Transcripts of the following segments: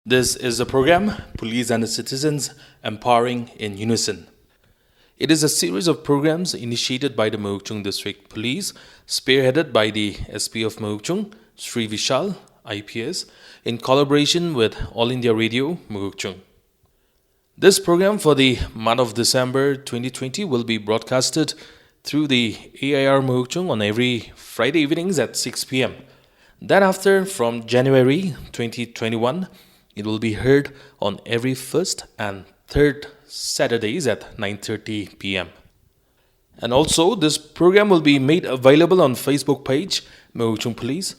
This is the program Police and the Citizens Empowering in Unison. It is a series of programs initiated by the Mokokchung District Police, spearheaded by the SP of Mokokchung, Sri VISHAL, IPS, in collaboration with All India Radio, Mokokchung. This program for the month of December 2020 will be broadcasted through the AIR Mokokchung on every Friday evenings at 6 p.m. Thereafter, from January 2021, it will be heard on every first and third Saturdays at 9:30 p.m. And also, this program will be made available on Facebook page Mokokchung Police.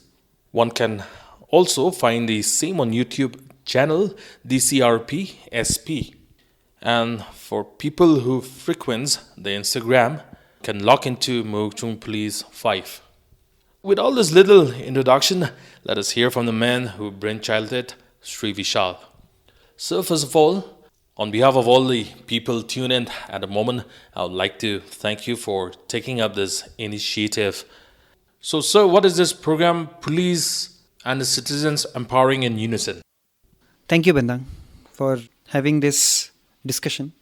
One can also find the same on YouTube channel DCRP SP. And for people who frequent the Instagram, can log into Mokokchung Police 5. With all this little introduction, let us hear from the man who brainchilded it, Sri VISHAL. So first of all, on behalf of all the people tuned in at the moment, I would like to thank you for taking up this initiative. So sir, what is this program, Police and the Citizens Empowering in Unison? Thank you, Bendang, for having this discussion.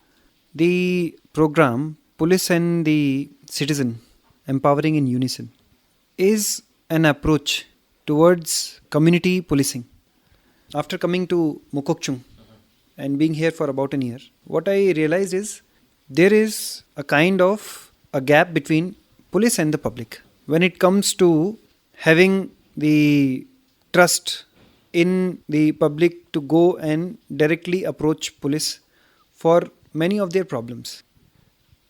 The program, Police and the Citizen Empowering in Unison, is an approach towards community policing. After coming to Mokokchung and being here for about a year, what I realized is there is a kind of a gap between police and the public when it comes to having the trust in the public to go and directly approach police for many of their problems,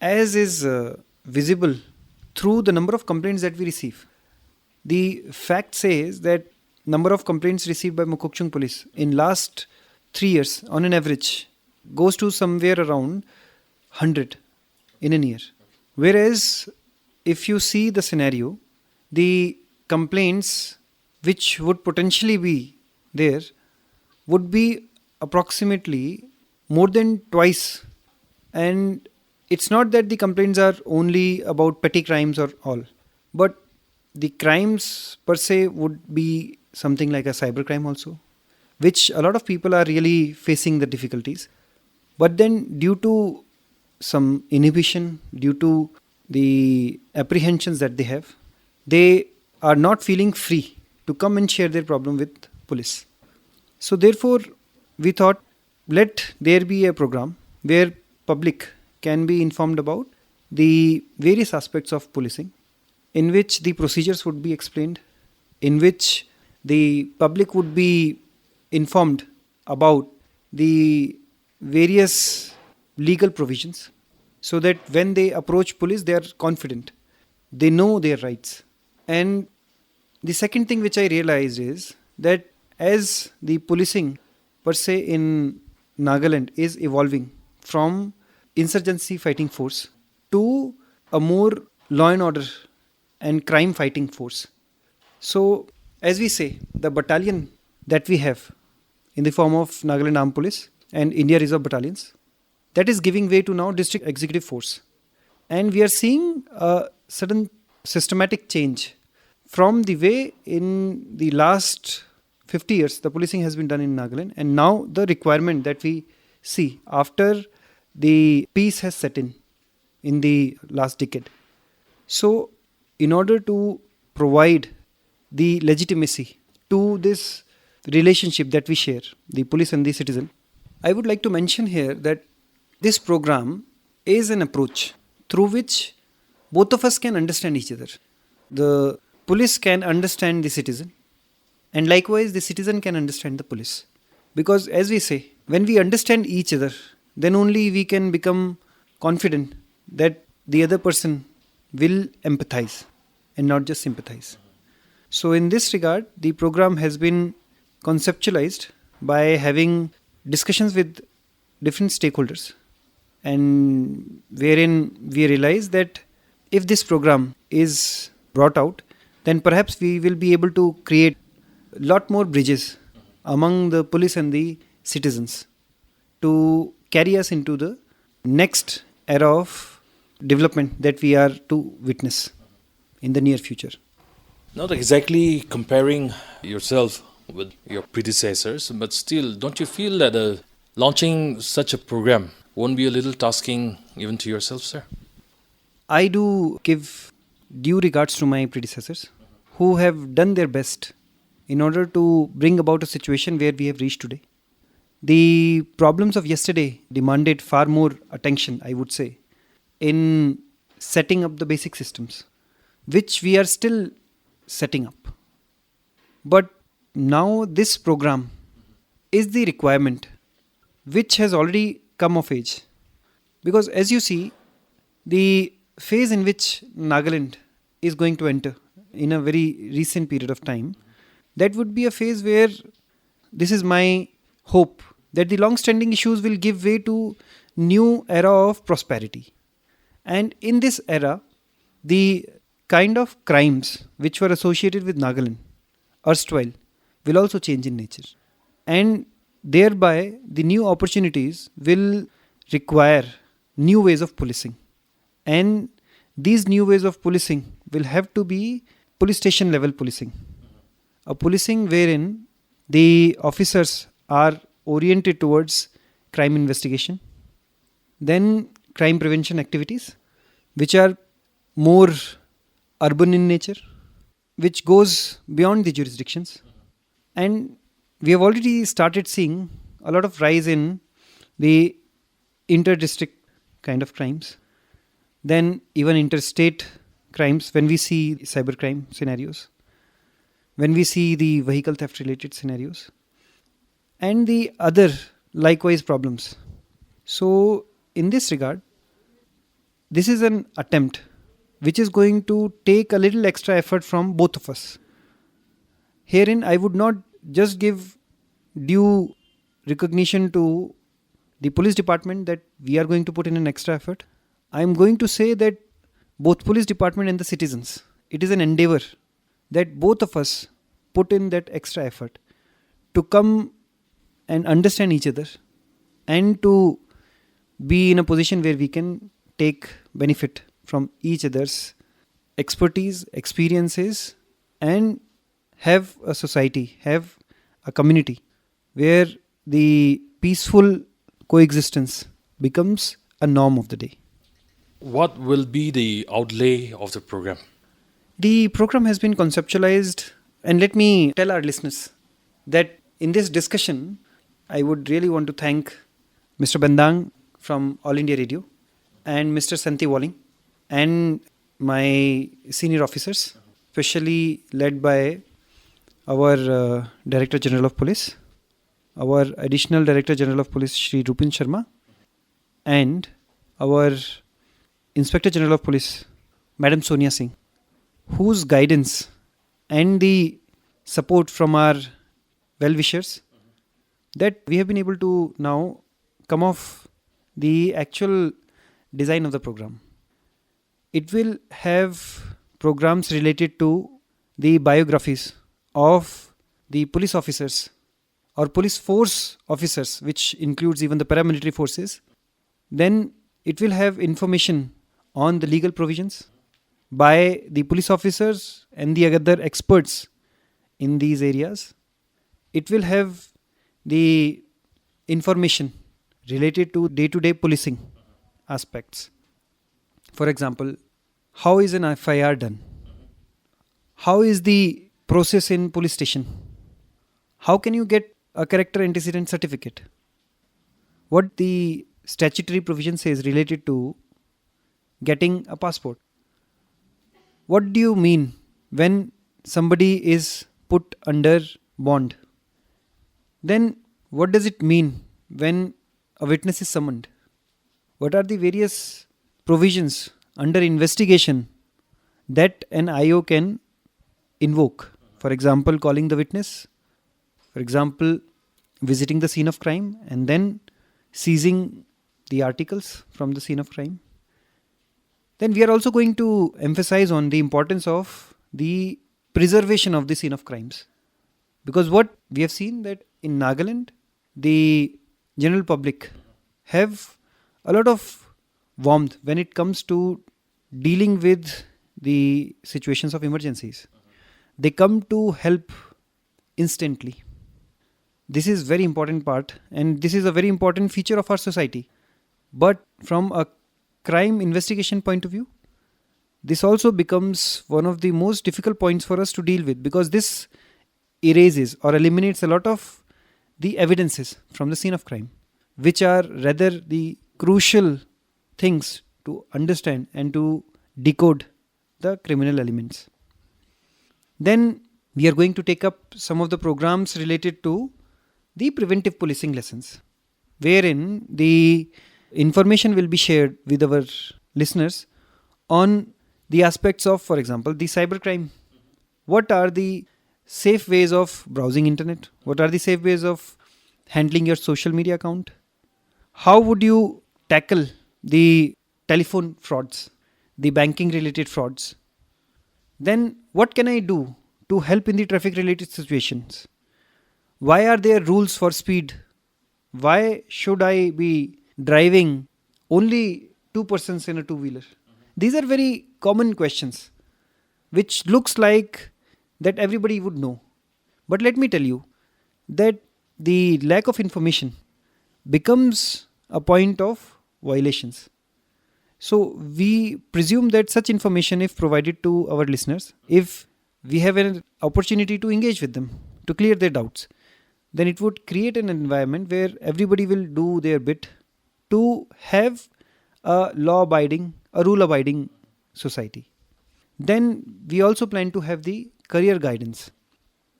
as is visible through the number of complaints that we receive. The fact says that number of complaints received by Mokokchung Police in last 3 years on an average goes to somewhere around 100 in a year. Whereas if you see the scenario, the complaints which would potentially be there would be approximately more than twice. And it's not that the complaints are only about petty crimes or all, but the crimes per se would be something like a cybercrime also, which a lot of people are really facing the difficulties. But then due to some inhibition, due to the apprehensions that they have, they are not feeling free to come and share their problem with police. So therefore, we thought, let there be a program where public can be informed about the various aspects of policing, in which the procedures would be explained, in which the public would be informed about the various legal provisions, so that when they approach police, they are confident, they know their rights. And the second thing which I realized is that as the policing per se in Nagaland is evolving from insurgency fighting force to a more law and order and crime fighting force. So as we say, the battalion that we have in the form of Nagaland Armed Police and India Reserve Battalions, that is giving way to now District Executive Force. And we are seeing a sudden systematic change from the way in the last 50 years the policing has been done in Nagaland, and now the requirement that we see after the peace has set in the last decade. So in order to provide the legitimacy to this relationship that we share, the police and the citizen, I would like to mention here that this program is an approach through which both of us can understand each other. The police can understand the citizen, and likewise the citizen can understand the police. Because as we say, when we understand each other, then only we can become confident that the other person will empathize and not just sympathize. So in this regard, the program has been conceptualized by having discussions with different stakeholders, and wherein we realize that if this program is brought out, then perhaps we will be able to create a lot more bridges among the police and the citizens to carry us into the next era of development that we are to witness in the near future. Not exactly comparing yourself with your predecessors, but still, don't you feel that launching such a program won't be a little tasking even to yourself, sir? I do give due regards to my predecessors who have done their best in order to bring about a situation where we have reached today. The problems of yesterday demanded far more attention, I would say, in setting up the basic systems, which we are still setting up. But now this program is the requirement which has already come of age. Because as you see, the phase in which Nagaland is going to enter in a very recent period of time, that would be a phase where this is my hope that the long-standing issues will give way to new era of prosperity. And in this era, the kind of crimes which were associated with Nagaland erstwhile will also change in nature. And thereby, the new opportunities will require new ways of policing. And these new ways of policing will have to be police station level policing. A policing wherein the officers are oriented towards crime investigation, then crime prevention activities, which are more urban in nature, which goes beyond the jurisdictions. And we have already started seeing a lot of rise in the inter-district kind of crimes, then even interstate crimes when we see cybercrime scenarios, when we see the vehicle theft related scenarios, and the other likewise problems. So in this regard, this is an attempt which is going to take a little extra effort from both of us. Herein, I would not just give due recognition to the police department that we are going to put in an extra effort. I am going to say that both police department and the citizens, it is an endeavor that both of us put in that extra effort to come and understand each other and to be in a position where we can take benefit from each other's expertise, experiences, and have a society, have a community where the peaceful coexistence becomes a norm of the day. What will be the outlay of the program? The program has been conceptualized, and let me tell our listeners that in this discussion, I would really want to thank Mr. Bandang from All India Radio and Mr. Santi Walling and my senior officers, especially led by our Director General of Police, our Additional Director General of Police, Shri Rupin Sharma, and our Inspector General of Police, Madam Sonia Singh, whose guidance and the support from our well-wishers that we have been able to now come off the actual design of the program. It will have programs related to the biographies of the police officers or police force officers, which includes even the paramilitary forces. Then it will have information on the legal provisions by the police officers and the other experts in these areas. It will have the information related to day-to-day policing aspects. For example, how is an FIR done? How is the process in police station? How can you get a character antecedent certificate? What the statutory provision says related to getting a passport? What do you mean when somebody is put under bond? Then what does it mean when a witness is summoned? What are the various provisions under investigation that an IO can invoke? For example, calling the witness. For example, visiting the scene of crime and then seizing the articles from the scene of crime. Then we are also going to emphasize on the importance of the preservation of the scene of crimes. Because what we have seen that in Nagaland, the general public have a lot of warmth when it comes to dealing with the situations of emergencies. They come to help instantly. This is very important part, and this is a very important feature of our society. But from a crime investigation point of view, this also becomes one of the most difficult points for us to deal with, because this erases or eliminates a lot of the evidences from the scene of crime, which are rather the crucial things to understand and to decode the criminal elements. Then we are going to take up some of the programs related to the preventive policing lessons, wherein the information will be shared with our listeners on the aspects of, for example, the cybercrime. What are the safe ways of browsing internet? What are the safe ways of handling your social media account? How would you tackle the telephone frauds, the banking related frauds? Then what can I do to help in the traffic related situations? Why are there rules for speed? Why should I be driving only two persons in a two-wheeler? These are very common questions which looks like that everybody would know. But let me tell you that the lack of information becomes a point of violations. So we presume that such information, if provided to our listeners, if we have an opportunity to engage with them, to clear their doubts, then it would create an environment where everybody will do their bit to have a law-abiding, a rule-abiding society. Then we also plan to have the career guidance.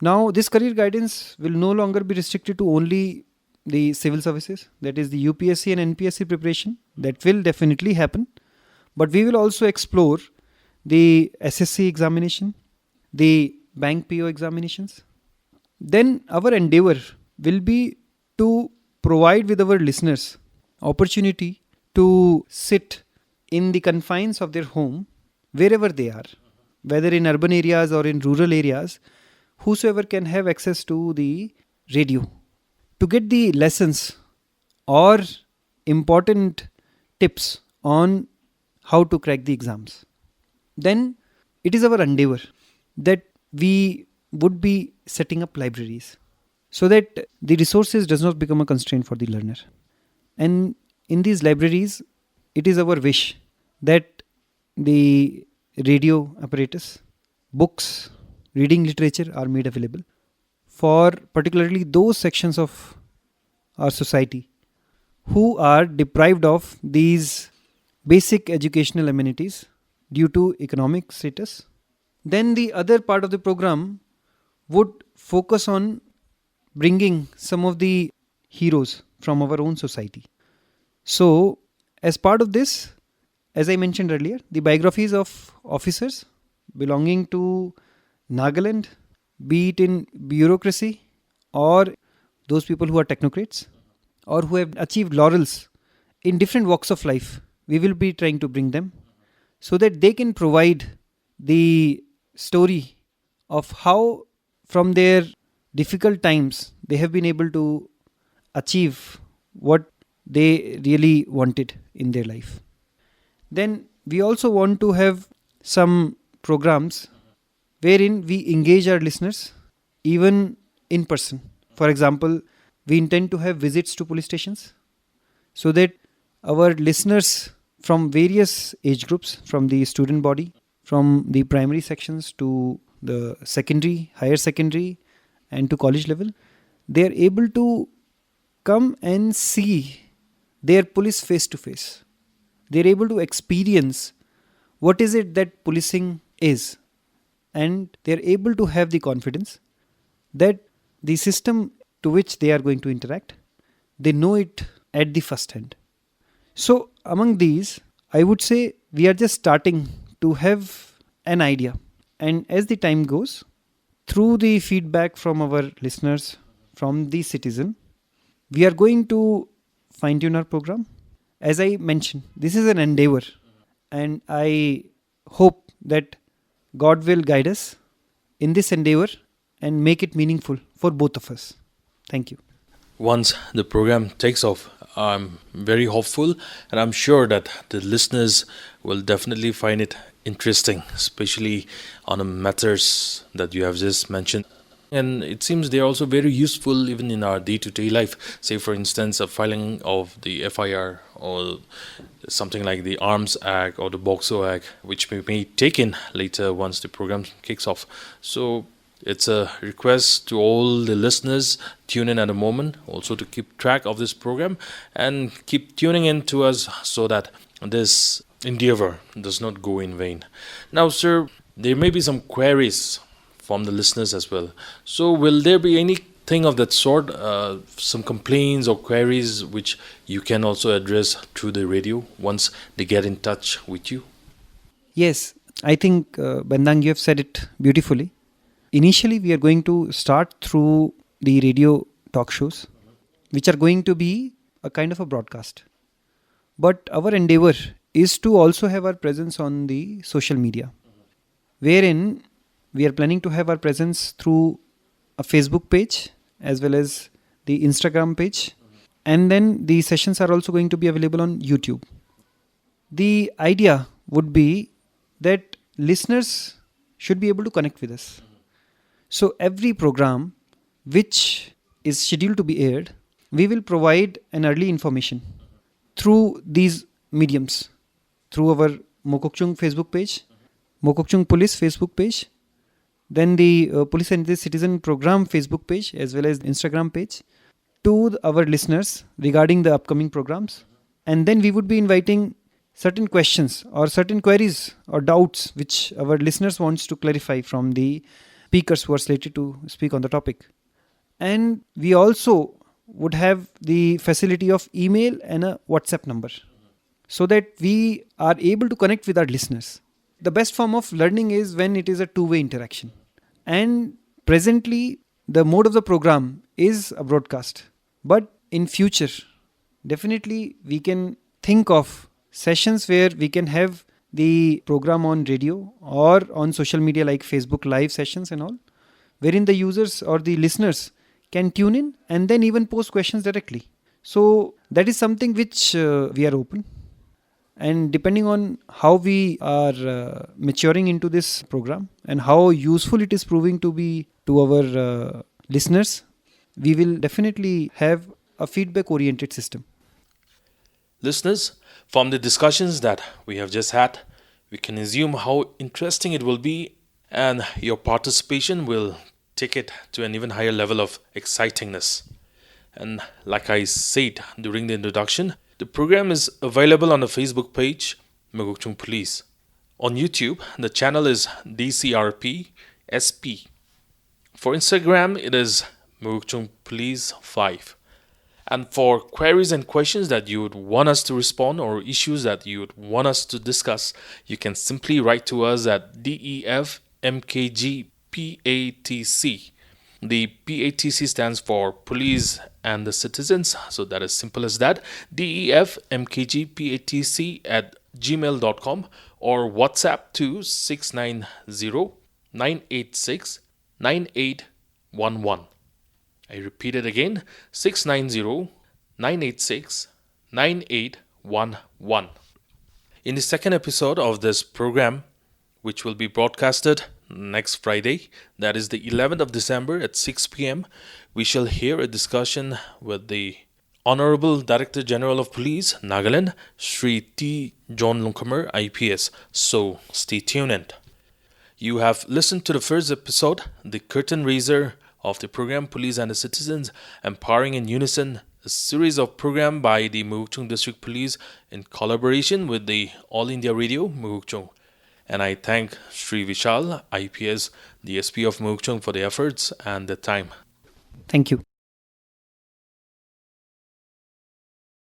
Now this career guidance will no longer be restricted to only the civil services, that is the UPSC and NPSC preparation. That will definitely happen. But we will also explore the SSC examination, the bank PO examinations. Then our endeavor will be to provide with our listeners opportunity to sit in the confines of their home wherever they are, whether in urban areas or in rural areas. Whosoever can have access to the radio to get the lessons or important tips on how to crack the exams. Then it is our endeavor that we would be setting up libraries so that the resources does not become a constraint for the learner. And in these libraries, it is our wish that the radio apparatus, books, reading literature are made available for particularly those sections of our society who are deprived of these basic educational amenities due to economic status. Then the other part of the program would focus on bringing some of the heroes from our own society. So, as part of this, as I mentioned earlier, the biographies of officers belonging to Nagaland, be it in bureaucracy or those people who are technocrats or who have achieved laurels in different walks of life, we will be trying to bring them so that they can provide the story of how from their difficult times they have been able to achieve what they really wanted in their life. Then we also want to have some programs wherein we engage our listeners even in person. For example, we intend to have visits to police stations so that our listeners from various age groups, from the student body, from the primary sections to the secondary, higher secondary and to college level, they are able to come and see their police face to face. They are able to experience what is it that policing is, and they are able to have the confidence that the system to which they are going to interact, they know it at the first hand. So among these, I would say we are just starting to have an idea, and as the time goes, through the feedback from our listeners, from the citizen, we are going to fine tune our program. As I mentioned, this is an endeavor, and I hope that God will guide us in this endeavor and make it meaningful for both of us. Thank you. Once the program takes off, I'm very hopeful, and I'm sure that the listeners will definitely find it interesting, especially on the matters that you have just mentioned. And it seems they are also very useful even in our day-to-day life. Say, for instance, a filing of the FIR or something like the Arms Act or the BOXO Act, which we may take in later once the program kicks off. So it's a request to all the listeners tune in at the moment, also to keep track of this program and keep tuning in to us so that this endeavor does not go in vain. Now, sir, there may be some queries from the listeners as well. So will there be anything of that sort, some complaints or queries which you can also address through the radio once they get in touch with you? Yes, I think Bandang, you have said it beautifully. Initially, we are going to start through the radio talk shows, which are going to be a kind of a broadcast. But our endeavor is to also have our presence on the social media, wherein we are planning to have our presence through a Facebook page as well as the Instagram page. And then the sessions are also going to be available on YouTube. The idea would be that listeners should be able to connect with us. So every program which is scheduled to be aired, we will provide an early information through these mediums, through our Mokokchung Facebook page, Mokokchung Police Facebook page, then the Police and the Citizen Program Facebook page as well as Instagram page to our listeners regarding the upcoming programs. And then we would be inviting certain questions or certain queries or doubts which our listeners wants to clarify from the speakers who are slated to speak on the topic. And we also would have the facility of email and a WhatsApp number so that we are able to connect with our listeners. The best form of learning is when it is a two-way interaction. And presently, the mode of the program is a broadcast. But in future, definitely we can think of sessions where we can have the program on radio or on social media like Facebook live sessions and all, wherein the users or the listeners can tune in and then even post questions directly. So that is something which we are open. And depending on how we are maturing into this program and how useful it is proving to be to our listeners, we will definitely have a feedback-oriented system. Listeners, from the discussions that we have just had, we can assume how interesting it will be, and your participation will take it to an even higher level of excitingness. And like I said during the introduction, the program is available on the Facebook page, Mokokchung Police. On YouTube, the channel is DCRP SP. For Instagram, it is Mokokchung Police 5. And for queries and questions that you would want us to respond or issues that you would want us to discuss, you can simply write to us at DEFMKGPATC. The PATC stands for Police and the Citizens, so that is simple as that. DEFMKGPATC@gmail.com or WhatsApp to 690-986-9811. I repeat it again, 690-986-9811. In the second episode of this program, which will be broadcasted next Friday, that is the 11th of December at 6 p.m., we shall hear a discussion with the Honorable Director General of Police, Nagaland, Sri T. John Lungkamer, IPS. So stay tuned. You have listened to the first episode, the curtain raiser of the program Police and the Citizens, Empowering in Unison, a series of program by the Mokokchung District Police in collaboration with the All India Radio, Mokokchung. And I thank Sri VISHAL, IPS, the SP of Mokokchung for the efforts and the time. Thank you.